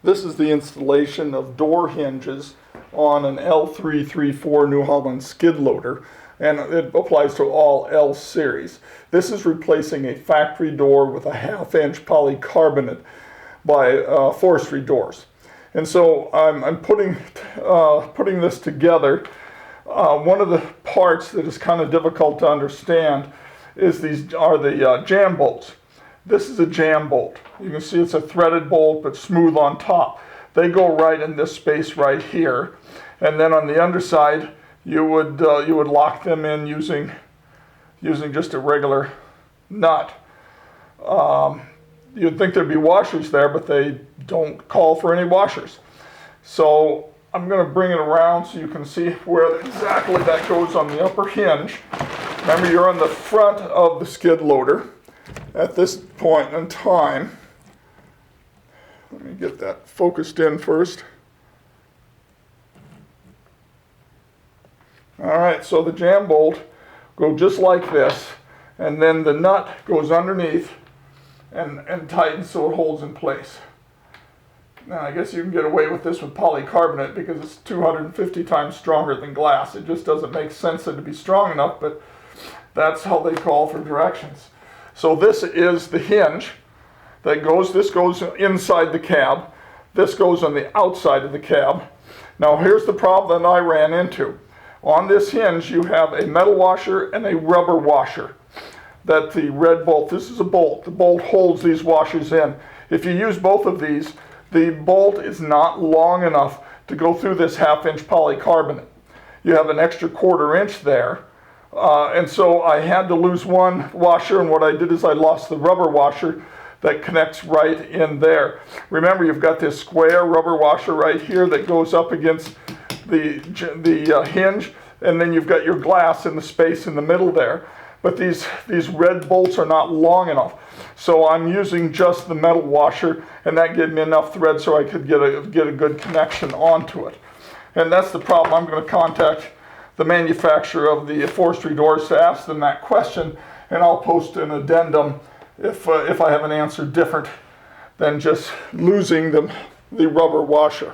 This is the installation of door hinges on an L334 New Holland skid loader, and it applies to all L series. This is replacing a factory door with a 1/2-inch polycarbonate by Forestry Doors. And so I'm putting this together. One of the parts that is kind of difficult to understand is the jam bolts. This is a jam bolt. You can see it's a threaded bolt but smooth on top. They go right in this space right here, and then on the underside you would lock them in using just a regular nut. You'd think there'd be washers there, but they don't call for any washers. So I'm going to bring it around so you can see where exactly that goes on the upper hinge. Remember, you're on the front of the skid loader at this point in time. Let me get that focused in first. All right, so the jam bolt goes just like this, and then the nut goes underneath and tightens so it holds in place. Now, I guess you can get away with this with polycarbonate because it's 250 times stronger than glass. It just doesn't make sense to be strong enough, but that's how they call for directions. So this is the hinge that goes, this goes inside the cab. This goes on the outside of the cab. Now here's the problem that I ran into. On this hinge you have a metal washer and a rubber washer. That the red bolt, this is a bolt. The bolt holds these washers in. If you use both of these, the bolt is not long enough to go through this 1/2-inch polycarbonate. You have an extra 1/4 inch there. And so I had to lose one washer, and what I did is I lost the rubber washer that connects right in there. Remember, you've got this square rubber washer right here that goes up against the hinge, and then you've got your glass in the space in the middle there. But these red bolts are not long enough. So I'm using just the metal washer, and that gave me enough thread so I could get a good connection onto it. And that's the problem. I'm going to contact the manufacturer of the Forestry Doors to ask them that question, and I'll post an addendum if I have an answer different than just losing the rubber washer.